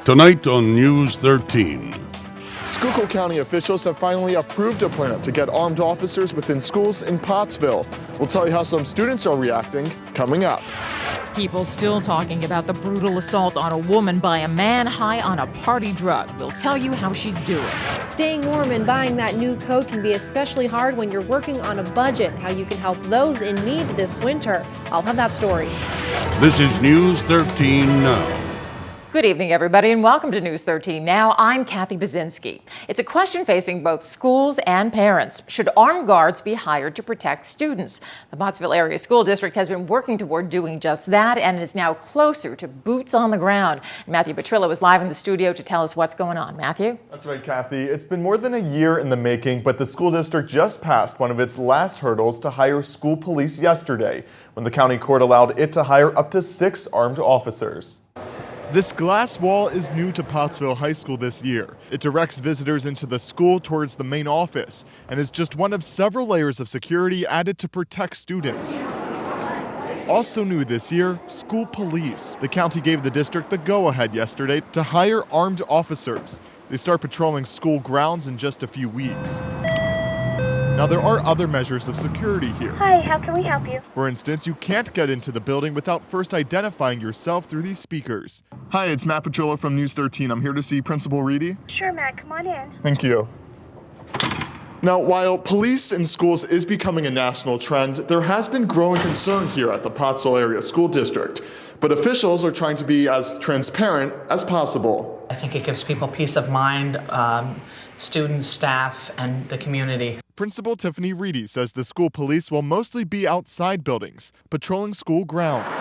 Tonight on News 13. Schuylkill County officials have finally approved a plan to get armed officers within schools in Pottsville. We'll tell you how some students are reacting coming up. People still talking about the brutal assault on a woman by a man high on a party drug. We'll tell you how she's doing. Staying warm and buying that new coat can be especially hard when you're working on a budget. How you can help those in need this winter. I'll have that story. This is News 13 Now. Good evening, everybody, and welcome to News 13 Now. I'm Kathy Bazinski. It's a question facing both schools and parents. Should armed guards be hired to protect students? The Pottsville Area School District has been working toward doing just that and is now closer to boots on the ground. Matthew Petrillo is live in the studio to tell us what's going on. Matthew? That's right, Kathy. It's been more than a year in the making, but the school district just passed one of its last hurdles to hire school police yesterday, when the county court allowed it to hire up to 6 armed officers. This glass wall is new to Pottsville High School this year. It directs visitors into the school towards the main office and is just one of several layers of security added to protect students. Also new this year, school police. The county gave the district the go-ahead yesterday to hire armed officers. They start patrolling school grounds in just a few weeks. Now, there are other measures of security here. Hi, how can we help you? For instance, you can't get into the building without first identifying yourself through these speakers. Hi, it's Matt Petrillo from News 13. I'm here to see Principal Reedy. Sure, Matt, come on in. Thank you. Now, while police in schools is becoming a national trend, there has been growing concern here at the Pottsville Area School District. But officials are trying to be as transparent as possible. I think it gives people peace of mind, students, staff, and the community. Principal Tiffany Reedy says the school police will mostly be outside buildings, patrolling school grounds.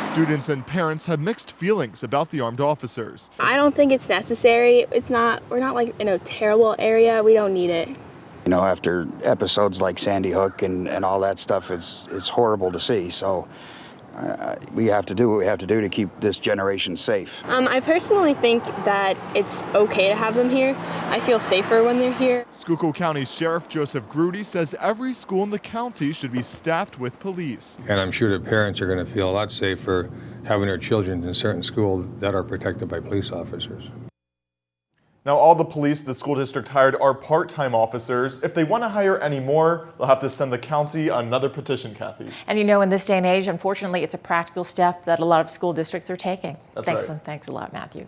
Students and parents have mixed feelings about the armed officers. I don't think it's necessary. We're not like in a terrible area. We don't need it. You know, after episodes like Sandy Hook and all that stuff, it's horrible to see. So we have to do what we have to do to keep this generation safe. I personally think that it's okay to have them here. I feel safer when they're here. Schuylkill County Sheriff Joseph Grudy says every school in the county should be staffed with police. And I'm sure the parents are going to feel a lot safer having their children in certain schools that are protected by police officers. Now, all the police the school district hired are part-time officers. If they want to hire any more, they'll have to send the county another petition, Kathy. And you know, in this day and age, unfortunately, it's a practical step that a lot of school districts are taking. That's Thanks, right. Thanks a lot, Matthew.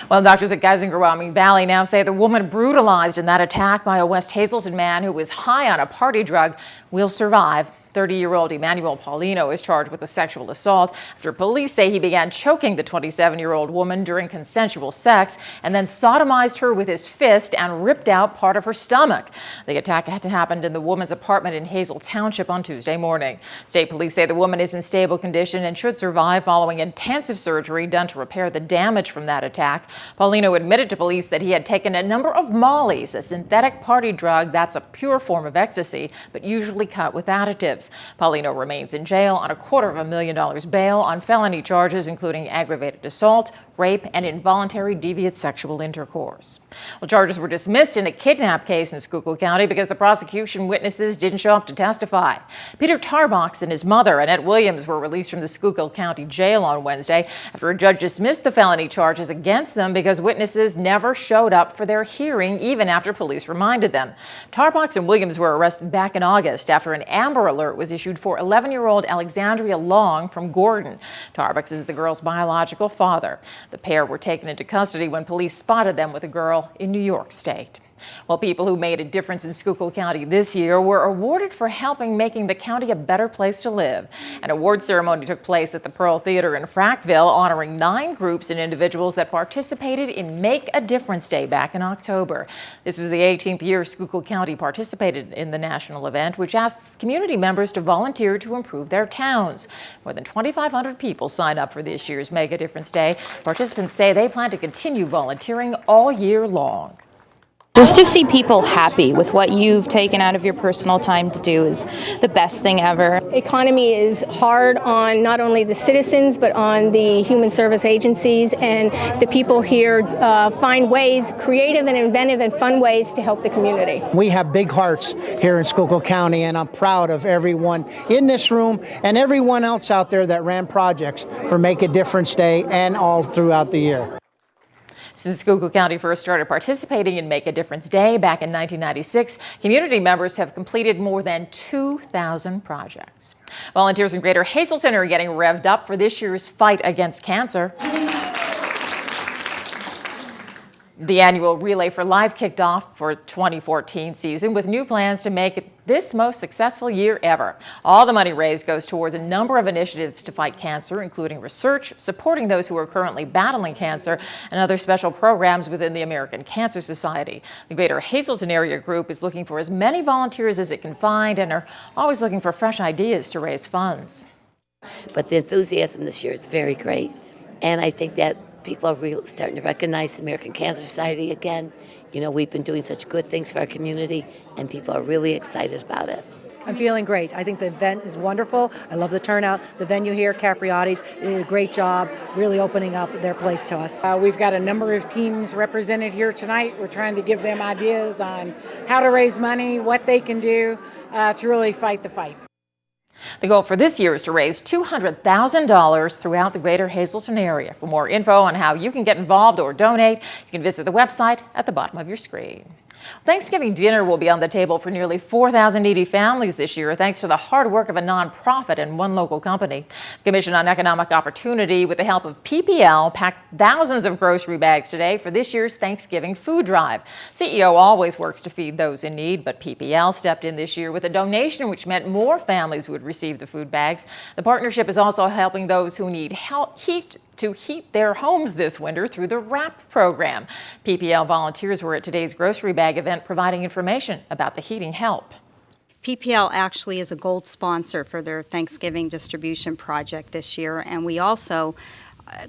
Well, doctors at Geisinger Valley now say the woman brutalized in that attack by a West Hazelton man who was high on a party drug will survive. 30-year-old Emmanuel Paulino is charged with a sexual assault after police say he began choking the 27-year-old woman during consensual sex and then sodomized her with his fist and ripped out part of her stomach. The attack had happened in the woman's apartment in Hazel Township on Tuesday morning. State police say the woman is in stable condition and should survive following intensive surgery done to repair the damage from that attack. Paulino admitted to police that he had taken a number of mollies, a synthetic party drug that's a pure form of ecstasy, but usually cut with additives. Paulino remains in jail on $250,000 bail on felony charges, including aggravated assault, rape, and involuntary deviant sexual intercourse. Well, charges were dismissed in a kidnap case in Schuylkill County because the prosecution witnesses didn't show up to testify. Peter Tarbox and his mother, Annette Williams, were released from the Schuylkill County Jail on Wednesday after a judge dismissed the felony charges against them because witnesses never showed up for their hearing, even after police reminded them. Tarbox and Williams were arrested back in August after an Amber Alert was issued for 11-year-old Alexandria Long from Gordon. Tarbox is the girl's biological father. The pair were taken into custody when police spotted them with a girl in New York State. Well, people who made a difference in Schuylkill County this year were awarded for helping making the county a better place to live. An award ceremony took place at the Pearl Theater in Frackville, honoring 9 groups and individuals that participated in Make a Difference Day back in October. This was the 18th year Schuylkill County participated in the national event, which asks community members to volunteer to improve their towns. More than 2,500 people signed up for this year's Make a Difference Day. Participants say they plan to continue volunteering all year long. Just to see people happy with what you've taken out of your personal time to do is the best thing ever. Economy is hard on not only the citizens but on the human service agencies, and the people here find ways, creative and inventive and fun ways to help the community. We have big hearts here in Schuylkill County, and I'm proud of everyone in this room and everyone else out there that ran projects for Make a Difference Day and all throughout the year. Since Schuylkill County first started participating in Make a Difference Day back in 1996, community members have completed more than 2,000 projects. Volunteers in Greater Hazleton are getting revved up for this year's fight against cancer. The annual Relay for Life kicked off for 2014 season with new plans to make it this most successful year ever. All the money raised goes towards a number of initiatives to fight cancer, including research, supporting those who are currently battling cancer, and other special programs within the American Cancer Society. The Greater Hazleton Area Group is looking for as many volunteers as it can find and are always looking for fresh ideas to raise funds. But the enthusiasm this year is very great, and I think that people are really starting to recognize the American Cancer Society again. You know, we've been doing such good things for our community, and people are really excited about it. I'm feeling great. I think the event is wonderful. I love the turnout. The venue here, Capriotti's, they did a great job really opening up their place to us. We've got a number of teams represented here tonight. We're trying to give them ideas on how to raise money, what they can do to really fight the fight. The goal for this year is to raise $200,000 throughout the Greater Hazleton area. For more info on how you can get involved or donate, you can visit the website at the bottom of your screen. Thanksgiving dinner will be on the table for nearly 4,000 needy families this year, thanks to the hard work of a nonprofit and one local company. The Commission on Economic Opportunity, with the help of PPL, packed thousands of grocery bags today for this year's Thanksgiving food drive. CEO always works to feed those in need, but PPL stepped in this year with a donation which meant more families would receive the food bags. The partnership is also helping those who need heat to heat their homes this winter through the WRAP program. PPL volunteers were at today's grocery bag event providing information about the heating help. PPL actually is a gold sponsor for their Thanksgiving distribution project this year, and we also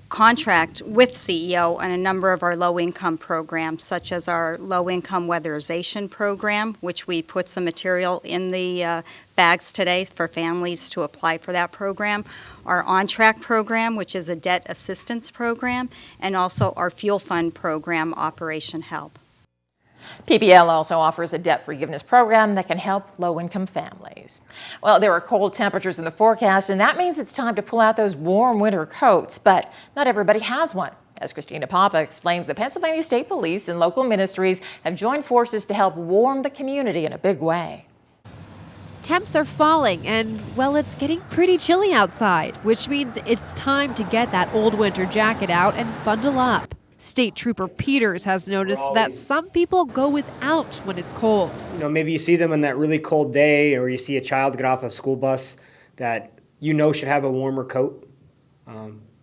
contract with CEO on a number of our low-income programs, such as our low-income weatherization program, which we put some material in the bags today for families to apply for that program, our On-Track program, which is a debt assistance program, and also our Fuel Fund program, Operation Help. PPL also offers a debt forgiveness program that can help low-income families. Well, there are cold temperatures in the forecast, and that means it's time to pull out those warm winter coats, but not everybody has one. As Christina Papa explains, the Pennsylvania State Police and local ministries have joined forces to help warm the community in a big way. Temps are falling and, well, it's getting pretty chilly outside, which means it's time to get that old winter jacket out and bundle up. State Trooper Peters has noticed that some people go without when it's cold. You know, maybe you see them on that really cold day, or you see a child get off a school bus that you know should have a warmer coat,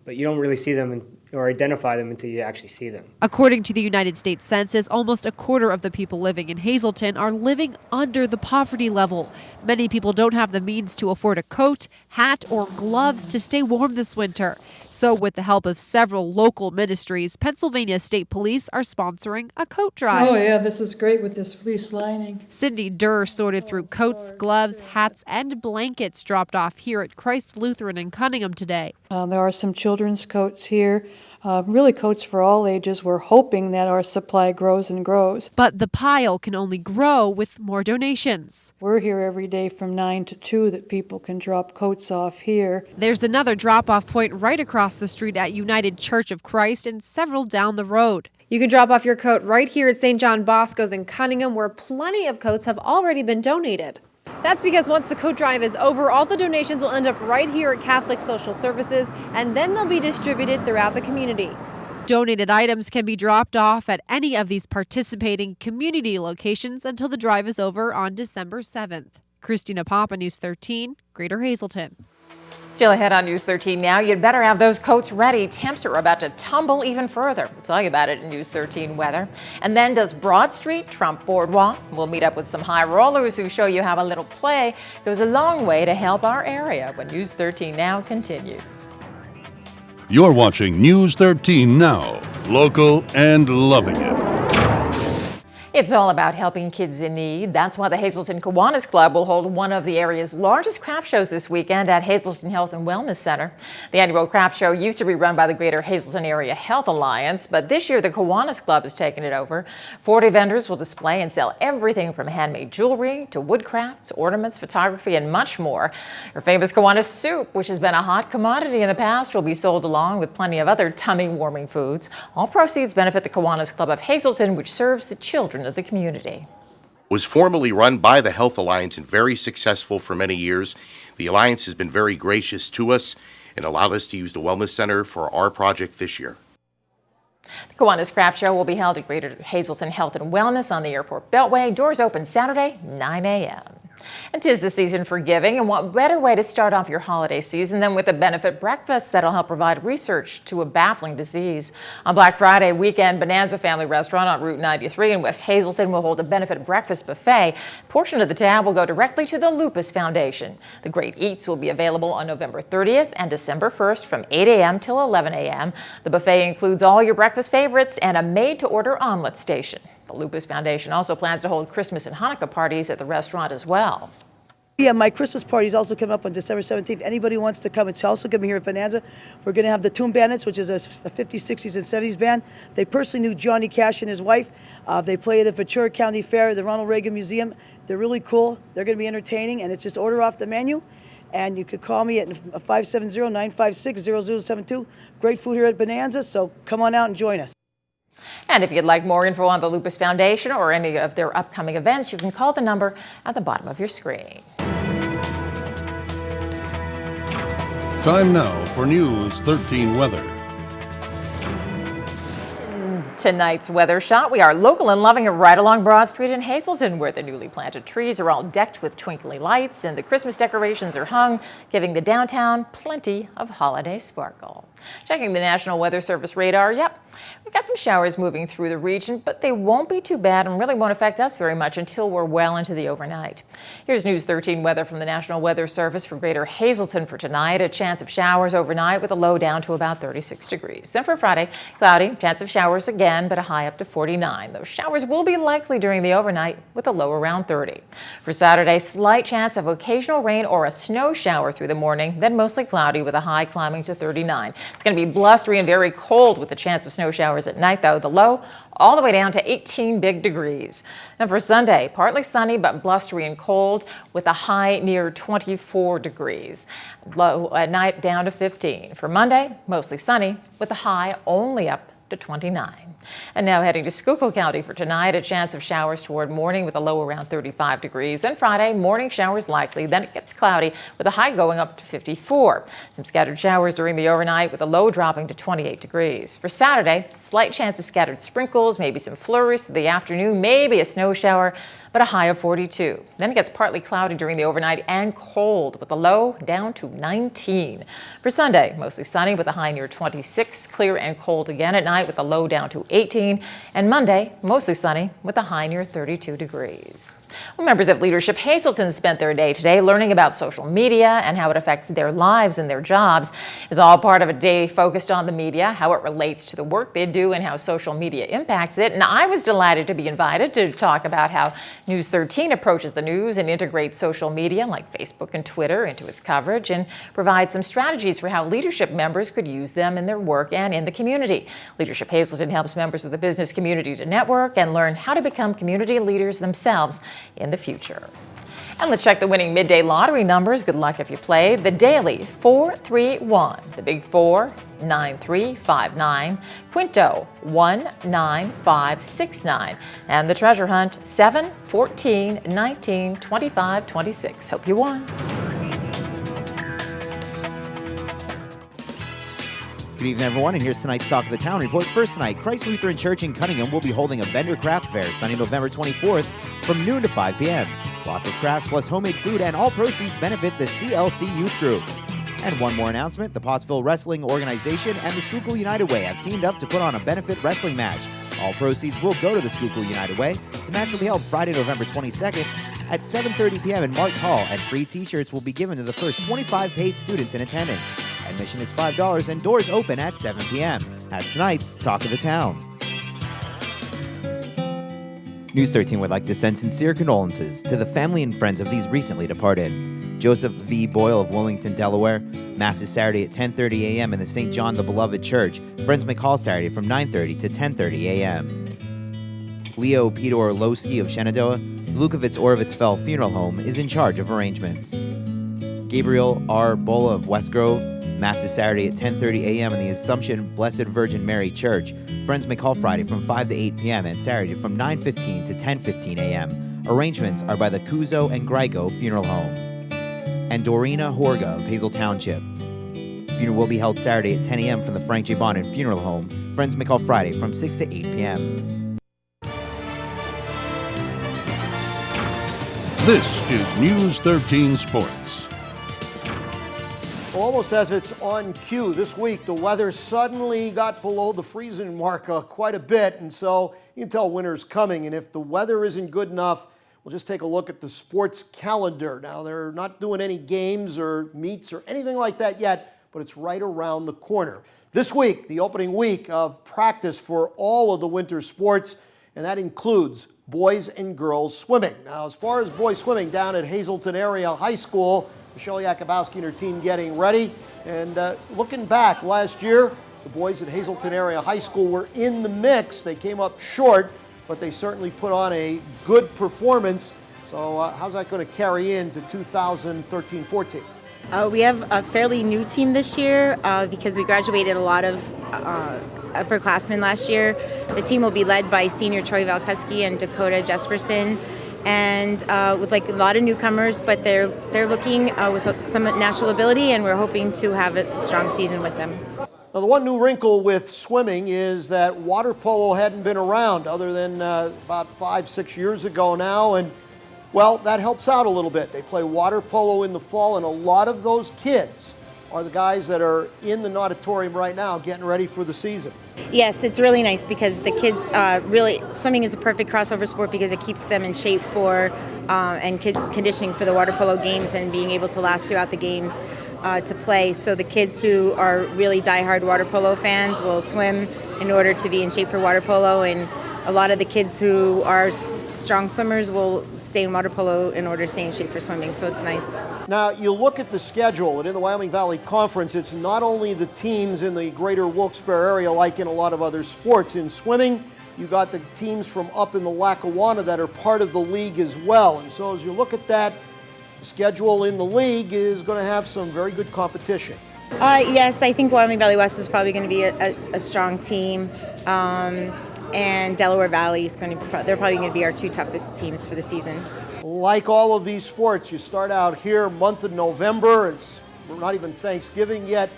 but you don't really see them or identify them until you actually see them. According to the United States Census, almost a quarter of the people living in Hazleton are living under the poverty level. Many people don't have the means to afford a coat, hat, or gloves to stay warm this winter. So with the help of several local ministries, Pennsylvania State Police are sponsoring a coat drive. Oh yeah, this is great with this fleece lining. Cindy Durr sorted through coats, gloves, hats, and blankets dropped off here at Christ Lutheran in Cunningham today. There are some children's coats here. Really coats for all ages. We're hoping that our supply grows and grows. But the pile can only grow with more donations. We're here every day from 9 to 2 that people can drop coats off here. There's another drop-off point right across the street at United Church of Christ and several down the road. You can drop off your coat right here at St. John Bosco's in Cunningham, where plenty of coats have already been donated. That's because once the coat drive is over, all the donations will end up right here at Catholic Social Services, and then they'll be distributed throughout the community. Donated items can be dropped off at any of these participating community locations until the drive is over on December 7th. Christina Papa, News 13, Greater Hazleton. Still ahead on News 13 now, you'd better have those coats ready. Temps are about to tumble even further. We'll tell you about it in News 13 weather. And then, does Broad Street trump Boardwalk? We'll meet up with some high rollers who show you how a little play goes a long way to help our area when News 13 Now continues. You're watching News 13 Now, local and loving it. It's all about helping kids in need. That's why the Hazleton Kiwanis Club will hold one of the area's largest craft shows this weekend at Hazleton Health and Wellness Center. The annual craft show used to be run by the Greater Hazleton Area Health Alliance, but this year the Kiwanis Club has taken it over. 40 vendors will display and sell everything from handmade jewelry to woodcrafts, ornaments, photography, and much more. Our famous Kiwanis soup, which has been a hot commodity in the past, will be sold along with plenty of other tummy-warming foods. All proceeds benefit the Kiwanis Club of Hazleton, which serves the children of the community. Was formerly run by the Health Alliance and very successful for many years. The Alliance has been very gracious to us and allowed us to use the Wellness Center for our project this year. The Kiwanis Craft Show will be held at Greater Hazleton Health and Wellness on the Airport Beltway. Doors open Saturday, 9 a.m. And 'tis the season for giving, and what better way to start off your holiday season than with a benefit breakfast that'll help provide research to a baffling disease. On Black Friday weekend, Bonanza Family Restaurant on Route 93 in West Hazleton will hold a benefit breakfast buffet. A portion of the tab will go directly to the Lupus Foundation. The Great Eats will be available on November 30th and December 1st from 8 a.m. till 11 a.m. The buffet includes all your breakfast favorites and a made-to-order omelet station. The Lupus Foundation also plans to hold Christmas and Hanukkah parties at the restaurant as well. Yeah, my Christmas party is also coming up on December 17th. Anybody wants to come, it's also going to be here at Bonanza. We're going to have the Tomb Bandits, which is a 50s, 60s, and 70s band. They personally knew Johnny Cash and his wife. They play at the Ventura County Fair, the Ronald Reagan Museum. They're really cool. They're going to be entertaining, and it's just order off the menu. And you could call me at 570-956-0072. Great food here at Bonanza, so come on out and join us. And if you'd like more info on the Lupus Foundation or any of their upcoming events, you can call the number at the bottom of your screen. Time now for News 13 weather. Tonight's weather shot. We are local and loving it right along Broad Street in Hazleton, where the newly planted trees are all decked with twinkly lights and the Christmas decorations are hung, giving the downtown plenty of holiday sparkle. Checking the National Weather Service radar, yep, we've got some showers moving through the region, but they won't be too bad and really won't affect us very much until we're well into the overnight. Here's News 13 weather from the National Weather Service for Greater Hazleton for tonight. A chance of showers overnight with a low down to about 36 degrees. Then for Friday, cloudy, chance of showers again, but a high up to 49. Those showers will be likely during the overnight with a low around 30. For Saturday, slight chance of occasional rain or a snow shower through the morning, then mostly cloudy with a high climbing to 39. It's going to be blustery and very cold with a chance of snow showers at night, though. The low all the way down to 18 big degrees. And for Sunday, partly sunny but blustery and cold with a high near 24 degrees. Low at night down to 15. For Monday, mostly sunny with a high only up to 29. And now heading to Schuylkill County for tonight, a chance of showers toward morning with a low around 35 degrees. Then Friday, morning showers likely. Then it gets cloudy with a high going up to 54. Some scattered showers during the overnight with a low dropping to 28 degrees. For Saturday, slight chance of scattered sprinkles, maybe some flurries through the afternoon, maybe a snow shower, but a high of 42. Then it gets partly cloudy during the overnight and cold with a low down to 19. For Sunday, mostly sunny with a high near 26, clear and cold again at night with a low down to 18. And Monday, mostly sunny with a high near 32 degrees. Well, members of Leadership Hazleton spent their day today learning about social media and how it affects their lives and their jobs. It's all part of a day focused on the media, how it relates to the work they do, and how social media impacts it. And I was delighted to be invited to talk about how News 13 approaches the news and integrates social media like Facebook and Twitter into its coverage and provides some strategies for how leadership members could use them in their work and in the community. Leadership Hazleton helps members of the business community to network and learn how to become community leaders themselves in the future. And let's check the winning midday lottery numbers. Good luck if you played. The daily 431, the big 4 9359, Quinto 19569, and the treasure hunt 7 14 19 25 26. Hope you won. Good evening, everyone, and here's tonight's Talk of the Town report. First tonight, Christ Lutheran Church in Cunningham will be holding a vendor craft fair Sunday, November 24th from noon to 5 p.m. Lots of crafts plus homemade food, and all proceeds benefit the CLC Youth Group. And one more announcement, the Pottsville Wrestling Organization and the Schuylkill United Way have teamed up to put on a benefit wrestling match. All proceeds will go to the Schuylkill United Way. The match will be held Friday, November 22nd at 7:30 p.m. in Marks Hall, and free t-shirts will be given to the first 25 paid students in attendance. Admission is $5 and doors open at 7 p.m. That's tonight's Talk of the Town. News 13 would like to send sincere condolences to the family and friends of these recently departed. Joseph V. Boyle of Wilmington, Delaware. Mass is Saturday at 10:30 a.m. in the St. John the Beloved Church. Friends may call Saturday from 9:30 to 10:30 a.m. Leo Peter Orlowski of Shenandoah, Lukowitz Orovitz Fell Funeral Home is in charge of arrangements. Gabriel R. Bola of West Grove. Mass is Saturday at 10:30 a.m. in the Assumption Blessed Virgin Mary Church. Friends may call Friday from 5 to 8 p.m. and Saturday from 9:15 to 10:15 a.m. Arrangements are by the Kuzo and Grigo Funeral Home. And Dorina Horga of Hazel Township. Funeral will be held Saturday at 10 a.m. from the Frank J. Bonin Funeral Home. Friends may call Friday from 6 to 8 p.m. This is News 13 Sports. Well, almost as it's on cue, this week the weather suddenly got below the freezing mark quite a bit, and so you can tell winter's coming. And if the weather isn't good enough, we'll just take a look at the sports calendar. Now, they're not doing any games or meets or anything like that yet, but it's right around the corner. This week, the opening week of practice for all of the winter sports, and that includes boys and girls swimming. Now, as far as boys swimming, down at Hazleton Area High School, Michelle Yakubowski and her team getting ready. And looking back last year, the boys at Hazleton Area High School were in the mix. They came up short, but they certainly put on a good performance. So how's that going to carry into 2013-14? We have a fairly new team this year because we graduated a lot of upperclassmen last year. The team will be led by senior Troy Valkuski and Dakota Jesperson, and with like a lot of newcomers, but they're looking with some natural ability, and we're hoping to have a strong season with them. Now, the one new wrinkle with swimming is that water polo hadn't been around other than about 5-6 years ago now, and well, that helps out a little bit. They play water polo in the fall, and a lot of those kids are the guys that are in the auditorium right now getting ready for the season. Yes, it's really nice because the kids really, swimming is a perfect crossover sport because it keeps them in shape for and conditioning for the water polo games and being able to last throughout the games to play. So the kids who are really diehard water polo fans will swim in order to be in shape for water polo, and a lot of the kids who are strong swimmers will stay in water polo in order to stay in shape for swimming, so it's nice. Now, you look at the schedule, and in the Wyoming Valley Conference, it's not only the teams in the greater Wilkes-Barre area like in a lot of other sports. In swimming, you got the teams from up in the Lackawanna that are part of the league as well. And so as you look at that, the schedule in the league is going to have some very good competition. Yes, I think Wyoming Valley West is probably going to be a strong team. And Delaware Valley is going to they're probably going to be our two toughest teams for the season. Like all of these sports, you start out here month of November. We're not even Thanksgiving yet.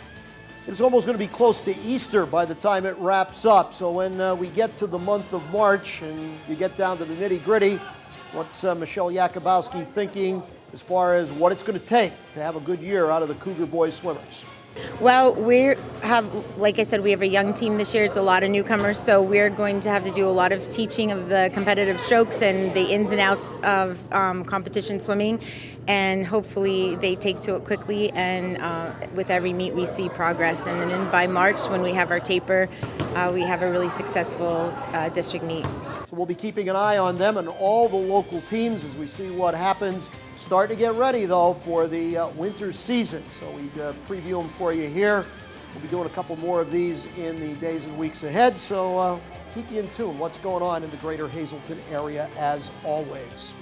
It's almost going to be close to Easter by the time it wraps up. So when we get to the month of March and you get down to the nitty-gritty, what's Michelle Yakubowski thinking as far as what it's going to take to have a good year out of the Cougar boys swimmers? Well, like I said, we have a young team this year. It's a lot of newcomers, so we're going to have to do a lot of teaching of the competitive strokes and the ins and outs of competition swimming, and hopefully they take to it quickly, and with every meet we see progress. And then by March, when we have our taper, we have a really successful district meet. So we'll be keeping an eye on them and all the local teams as we see what happens. Starting to get ready, though, for the winter season. So we preview them for you here. We'll be doing a couple more of these in the days and weeks ahead. So keep you in tune what's going on in the greater Hazleton area as always.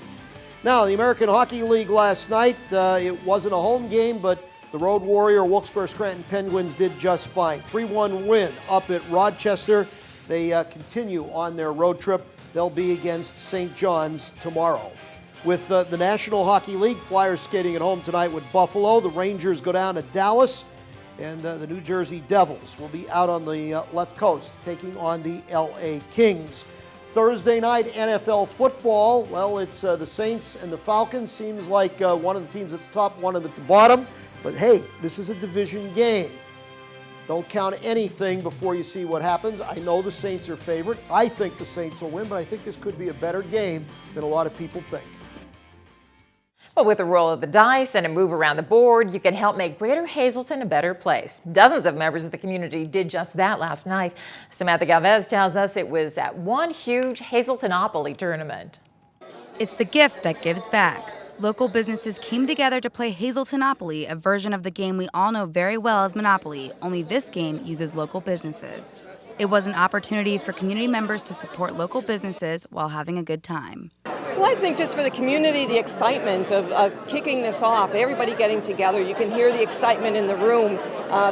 Now, the American Hockey League last night, it wasn't a home game, but the Road Warrior Wilkes-Barre Scranton Penguins did just fine. 3-1 win up at Rochester. They continue on their road trip. They'll be against St. John's tomorrow. With the National Hockey League, Flyers skating at home tonight with Buffalo. The Rangers go down to Dallas, and the New Jersey Devils will be out on the left coast taking on the LA Kings. Thursday night NFL football, well, it's the Saints and the Falcons. Seems like one of the teams at the top, one at the bottom. But hey, this is a division game. Don't count anything before you see what happens. I know the Saints are favored. I think the Saints will win, but I think this could be a better game than a lot of people think. Well, with a roll of the dice and a move around the board, you can help make Greater Hazleton a better place. Dozens of members of the community did just that last night. Samantha Galvez tells us it was at one huge Hazletonopoly tournament. It's the gift that gives back. Local businesses came together to play Hazletonopoly, a version of the game we all know very well as Monopoly, only this game uses local businesses. It was an opportunity for community members to support local businesses while having a good time. Well, I think just for the community, the excitement of kicking this off, everybody getting together, you can hear the excitement in the room,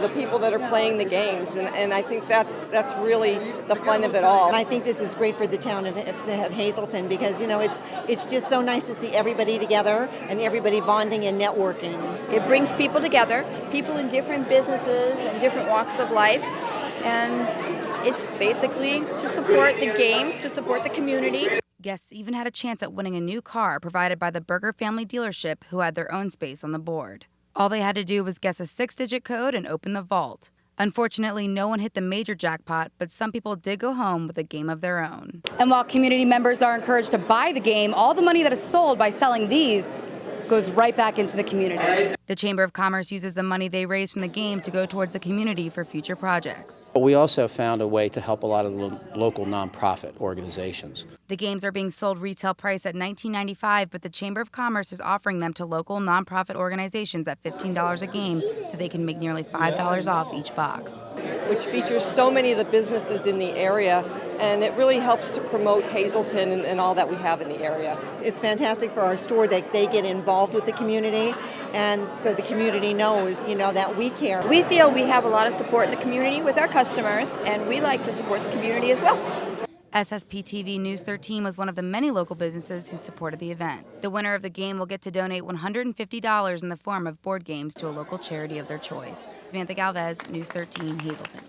the people that are playing the games, and I think that's really the fun of it all. And I think this is great for the town of Hazleton because, you know, it's just so nice to see everybody together and everybody bonding and networking. It brings people together, people in different businesses and different walks of life, and it's basically to support the game, to support the community. Guests even had a chance at winning a new car provided by the Berger family dealership, who had their own space on the board. All they had to do was guess a 6-digit code and open the vault. Unfortunately, no one hit the major jackpot, but some people did go home with a game of their own. And while community members are encouraged to buy the game, all the money that is sold by selling these goes right back into the community. The Chamber of Commerce uses the money they raise from the game to go towards the community for future projects. We also found a way to help a lot of local nonprofit organizations. The games are being sold retail price at $19.95, but the Chamber of Commerce is offering them to local nonprofit organizations at $15 a game, so they can make nearly $5 off each box. Which features so many of the businesses in the area, and it really helps to promote Hazleton and all that we have in the area. It's fantastic for our store that they get involved with the community, and so the community knows, you know, that we care. We feel we have a lot of support in the community with our customers, and we like to support the community as well. SSPTV News 13 was one of the many local businesses who supported the event. The winner of the game will get to donate $150 in the form of board games to a local charity of their choice. Samantha Galvez, News 13, Hazleton.